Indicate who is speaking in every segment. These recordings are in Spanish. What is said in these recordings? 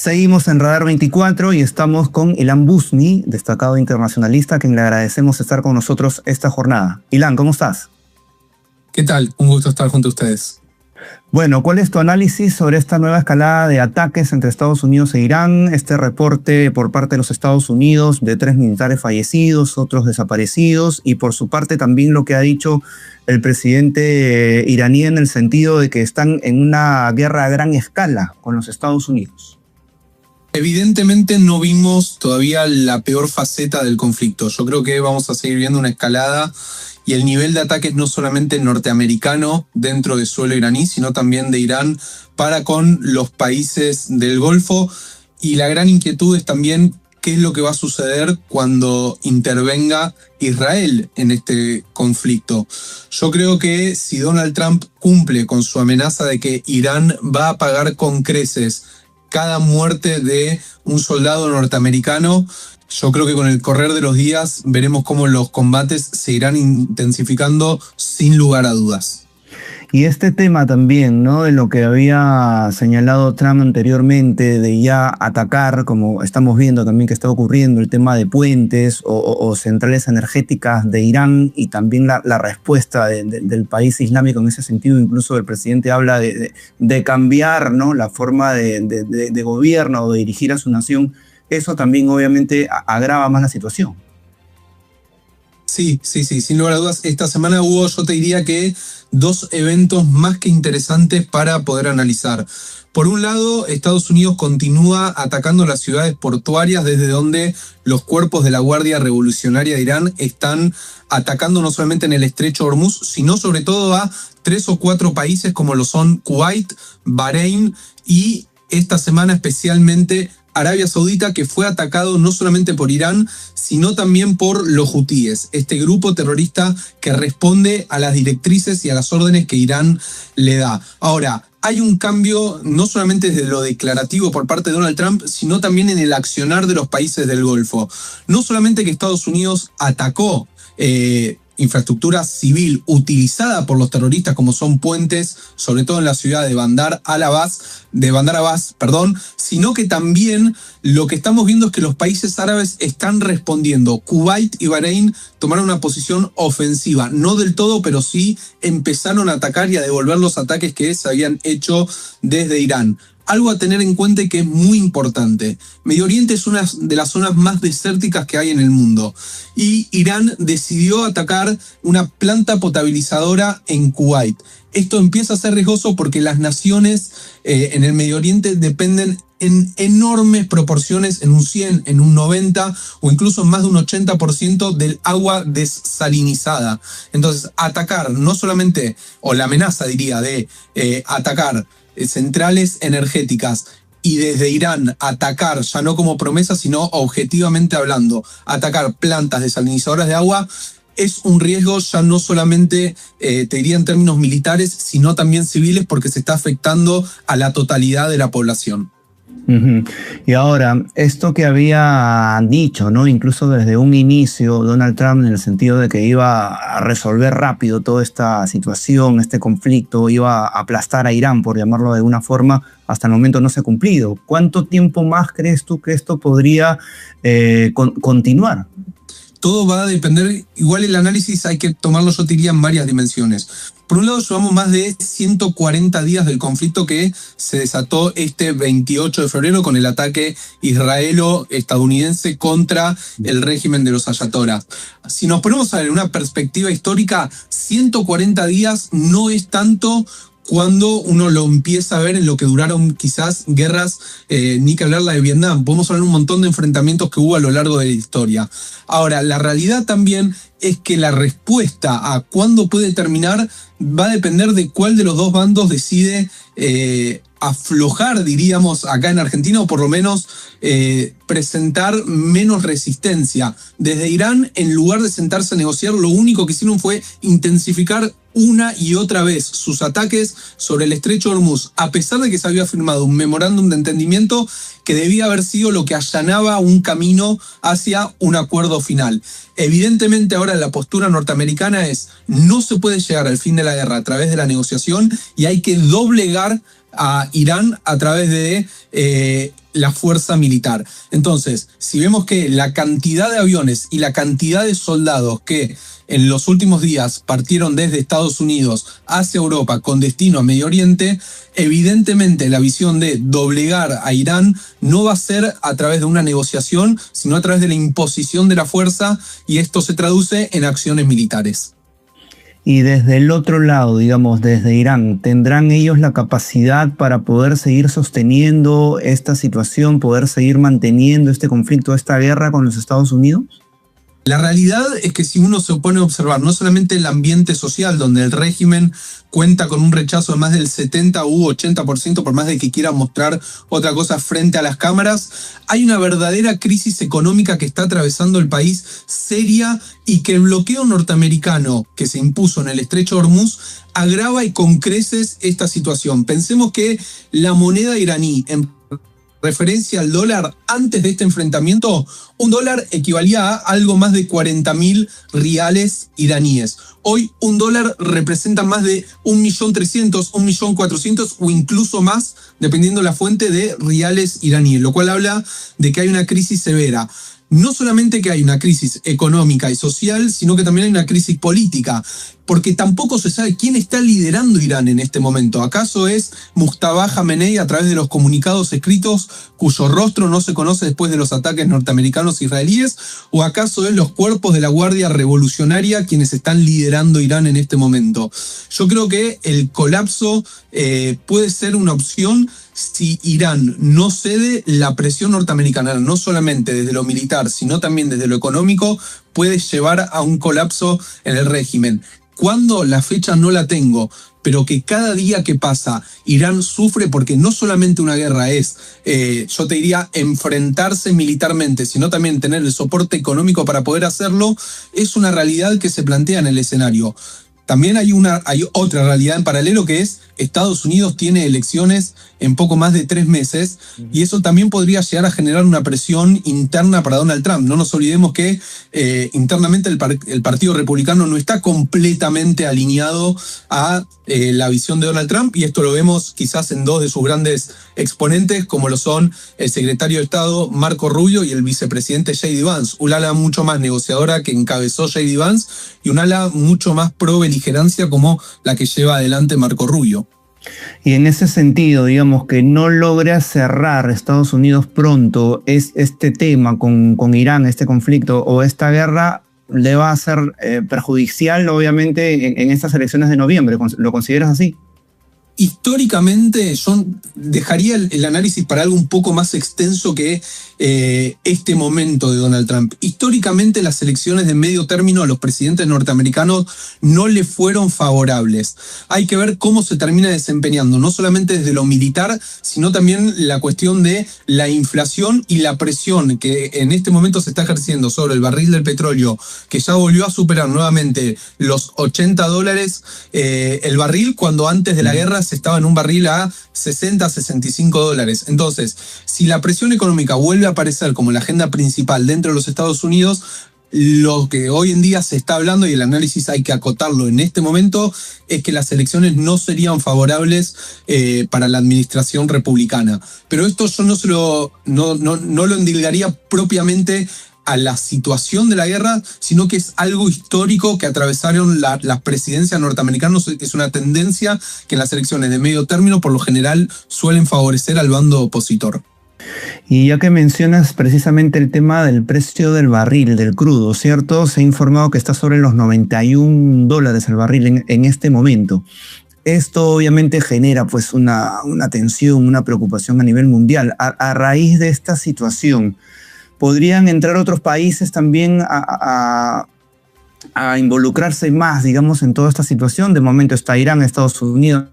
Speaker 1: Seguimos en Radar 24 y estamos con Ilan Busni, destacado internacionalista, a quien le agradecemos estar con nosotros esta jornada. Ilan, ¿cómo estás?
Speaker 2: ¿Qué tal? Un gusto estar junto a ustedes.
Speaker 1: Bueno, ¿cuál es tu análisis sobre esta nueva escalada de ataques entre Estados Unidos e Irán? Este reporte por parte de los Estados Unidos de 3 militares fallecidos, otros desaparecidos, y por su parte también lo que ha dicho el presidente iraní en el sentido de que están en una guerra a gran escala con los Estados Unidos.
Speaker 2: Evidentemente no vimos todavía la peor faceta del conflicto. Yo creo que vamos a seguir viendo una escalada y el nivel de ataques no solamente norteamericano dentro del suelo iraní, sino también de Irán para con los países del Golfo. Y la gran inquietud es también qué es lo que va a suceder cuando intervenga Israel en este conflicto. Yo creo que si Donald Trump cumple con su amenaza de que Irán va a pagar con creces cada muerte de un soldado norteamericano, yo creo que con el correr de los días veremos cómo los combates se irán intensificando sin lugar a dudas.
Speaker 1: Y este tema también, ¿no? De lo que había señalado Trump anteriormente, de ya atacar, como estamos viendo también que está ocurriendo, el tema de puentes o centrales energéticas de Irán, y también la respuesta del país islámico en ese sentido. Incluso el presidente habla de cambiar, ¿no?, la forma de gobierno o de dirigir a su nación. Eso también obviamente agrava más la situación.
Speaker 2: Sí, sin lugar a dudas. Esta semana hubo, yo te diría que, 2 eventos más que interesantes para poder analizar. Por un lado, Estados Unidos continúa atacando las ciudades portuarias desde donde los cuerpos de la Guardia Revolucionaria de Irán están atacando no solamente en el estrecho Hormuz, sino sobre todo a 3 o 4 países como lo son Kuwait, Bahrein y esta semana especialmente Arabia Saudita, que fue atacado no solamente por Irán, sino también por los hutíes, este grupo terrorista que responde a las directrices y a las órdenes que Irán le da. Ahora, hay un cambio no solamente desde lo declarativo por parte de Donald Trump, sino también en el accionar de los países del Golfo. No solamente que Estados Unidos atacó infraestructura civil utilizada por los terroristas, como son puentes, sobre todo en la ciudad de Bandar Abbas, sino que también lo que estamos viendo es que los países árabes están respondiendo. Kuwait y Bahrein tomaron una posición ofensiva, no del todo, pero sí empezaron a atacar y a devolver los ataques que se habían hecho desde Irán. Algo a tener en cuenta y que es muy importante. Medio Oriente es una de las zonas más desérticas que hay en el mundo. Y Irán decidió atacar una planta potabilizadora en Kuwait. Esto empieza a ser riesgoso porque las naciones en el Medio Oriente dependen en enormes proporciones, en un 100, en un 90 o incluso en más de un 80% del agua desalinizada. Entonces, atacar no solamente, o la amenaza diría de atacar centrales energéticas y desde Irán atacar, ya no como promesa, sino objetivamente hablando, atacar plantas desalinizadoras de agua, es un riesgo ya no solamente, te diría en términos militares, sino también civiles, porque se está afectando a la totalidad de la población.
Speaker 1: Y ahora, esto que había dicho, ¿no?, incluso desde un inicio Donald Trump, en el sentido de que iba a resolver rápido toda esta situación, este conflicto, iba a aplastar a Irán, por llamarlo de alguna forma, hasta el momento no se ha cumplido. ¿Cuánto tiempo más crees tú que esto podría continuar?
Speaker 2: Todo va a depender, igual el análisis hay que tomarlo, yo te diría, en varias dimensiones. Por un lado, llevamos más de 140 días del conflicto que se desató este 28 de febrero con el ataque israelo-estadounidense contra el régimen de los ayatolás. Si nos ponemos a ver una perspectiva histórica, 140 días no es tanto cuando uno lo empieza a ver en lo que duraron quizás guerras, ni que hablar la de Vietnam. Podemos hablar un montón de enfrentamientos que hubo a lo largo de la historia. Ahora, la realidad también es que la respuesta a cuándo puede terminar va a depender de cuál de los dos bandos decide aflojar, diríamos, acá en Argentina, o por lo menos presentar menos resistencia. Desde Irán, en lugar de sentarse a negociar, lo único que hicieron fue intensificar una y otra vez sus ataques sobre el estrecho de Hormuz, a pesar de que se había firmado un memorándum de entendimiento que debía haber sido lo que allanaba un camino hacia un acuerdo final. Evidentemente ahora la postura norteamericana es: no se puede llegar al fin de la guerra a través de la negociación y hay que doblegar a Irán a través de la fuerza militar. Entonces, si vemos que la cantidad de aviones y la cantidad de soldados que en los últimos días partieron desde Estados Unidos hacia Europa con destino a Medio Oriente, evidentemente la visión de doblegar a Irán no va a ser a través de una negociación, sino a través de la imposición de la fuerza, y esto se traduce en acciones militares.
Speaker 1: Y desde el otro lado, digamos, desde Irán, ¿tendrán ellos la capacidad para poder seguir sosteniendo esta situación, poder seguir manteniendo este conflicto, esta guerra con los Estados Unidos?
Speaker 2: La realidad es que si uno se pone a observar no solamente el ambiente social, donde el régimen cuenta con un rechazo de más del 70 u 80%, por más de que quiera mostrar otra cosa frente a las cámaras, hay una verdadera crisis económica que está atravesando el país, seria, y que el bloqueo norteamericano que se impuso en el estrecho de Hormuz agrava y con creces esta situación. Pensemos que la moneda iraní, en referencia al dólar, antes de este enfrentamiento, un dólar equivalía a algo más de 40.000 riales iraníes. Hoy un dólar representa más de 1.300.000, 1.400.000 o incluso más, dependiendo la fuente, de riales iraníes, lo cual habla de que hay una crisis severa. No solamente que hay una crisis económica y social, sino que también hay una crisis política, porque tampoco se sabe quién está liderando Irán en este momento. ¿Acaso es Mujtaba Khamenei a través de los comunicados escritos cuyo rostro no se conoce después de los ataques norteamericanos israelíes? ¿O acaso es los cuerpos de la Guardia Revolucionaria quienes están liderando Irán en este momento? Yo creo que el colapso puede ser una opción si Irán no cede. La presión norteamericana, no solamente desde lo militar, sino también desde lo económico, puede llevar a un colapso en el régimen. ¿Cuándo? La fecha no la tengo, pero que cada día que pasa Irán sufre, porque no solamente una guerra es, yo te diría, enfrentarse militarmente, sino también tener el soporte económico para poder hacerlo, es una realidad que se plantea en el escenario. También hay otra realidad en paralelo, que es Estados Unidos tiene elecciones en poco más de 3 meses, y eso también podría llegar a generar una presión interna para Donald Trump. No nos olvidemos que internamente el Partido Republicano no está completamente alineado a la visión de Donald Trump, y esto lo vemos quizás en 2 de sus grandes exponentes, como lo son el secretario de Estado Marco Rubio y el vicepresidente J.D. Vance, un ala mucho más negociadora que encabezó J.D. Vance y un ala mucho más pro beligerancia como la que lleva adelante Marco Rubio.
Speaker 1: Y en ese sentido, digamos, que no logra cerrar Estados Unidos pronto es este tema con Irán, este conflicto o esta guerra, le va a ser perjudicial, obviamente, en estas elecciones de noviembre. ¿Lo consideras así?
Speaker 2: Históricamente, yo dejaría el análisis para algo un poco más extenso que este momento de Donald Trump. Históricamente, las elecciones de medio término a los presidentes norteamericanos no le fueron favorables. Hay que ver cómo se termina desempeñando, no solamente desde lo militar, sino también la cuestión de la inflación y la presión que en este momento se está ejerciendo sobre el barril del petróleo, que ya volvió a superar nuevamente los $80 el barril, cuando antes de la guerra se estaba en un barril a 60, $65. Entonces, si la presión económica vuelve a aparecer como la agenda principal dentro de los Estados Unidos, lo que hoy en día se está hablando, y el análisis hay que acotarlo en este momento, es que las elecciones no serían favorables para la administración republicana. Pero esto yo no lo endilgaría propiamente a la situación de la guerra, sino que es algo histórico que atravesaron las presidencias norteamericanas. Es una tendencia que en las elecciones de medio término por lo general suelen favorecer al bando opositor.
Speaker 1: Y ya que mencionas precisamente el tema del precio del barril, del crudo, ¿cierto? Se ha informado que está sobre los $91 el barril en este momento. Esto obviamente genera pues una tensión, una preocupación a nivel mundial. A raíz de esta situación, ¿podrían entrar otros países también a involucrarse más, digamos, en toda esta situación? De momento está Irán, Estados Unidos,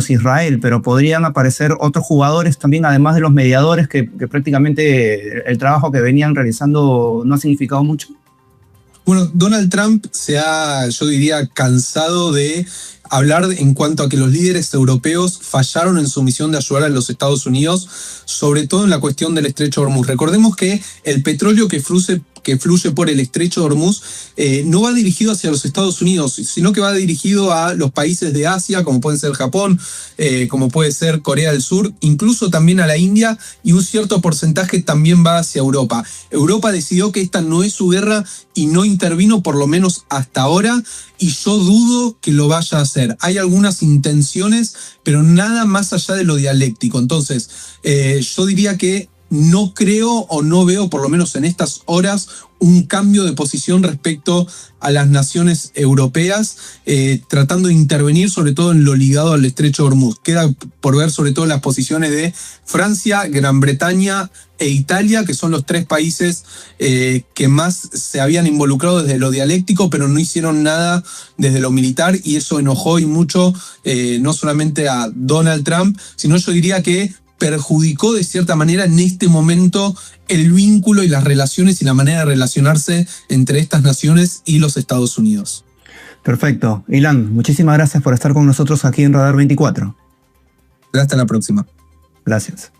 Speaker 1: Israel, pero podrían aparecer otros jugadores también, además de los mediadores, que prácticamente el trabajo que venían realizando no ha significado mucho.
Speaker 2: Bueno, Donald Trump se ha, yo diría, cansado de hablar en cuanto a que los líderes europeos fallaron en su misión de ayudar a los Estados Unidos, sobre todo en la cuestión del estrecho de Hormuz. Recordemos que el petróleo que que fluye por el estrecho de Hormuz no va dirigido hacia los Estados Unidos, sino que va dirigido a los países de Asia, como pueden ser Japón, como puede ser Corea del Sur, incluso también a la India, y un cierto porcentaje también va hacia Europa. Europa decidió que esta no es su guerra y no intervino, por lo menos hasta ahora, y yo dudo que lo vaya a hacer. Hay algunas intenciones, pero nada más allá de lo dialéctico. Entonces, yo diría que no creo o no veo, por lo menos en estas horas, un cambio de posición respecto a las naciones europeas, tratando de intervenir sobre todo en lo ligado al estrecho de Hormuz. Queda por ver sobre todo las posiciones de Francia, Gran Bretaña e Italia, que son los tres países que más se habían involucrado desde lo dialéctico, pero no hicieron nada desde lo militar, y eso enojó y mucho no solamente a Donald Trump, sino yo diría que perjudicó de cierta manera en este momento el vínculo y las relaciones y la manera de relacionarse entre estas naciones y los Estados Unidos.
Speaker 1: Perfecto. Ilan, muchísimas gracias por estar con nosotros aquí en Radar 24.
Speaker 2: Hasta la próxima.
Speaker 1: Gracias.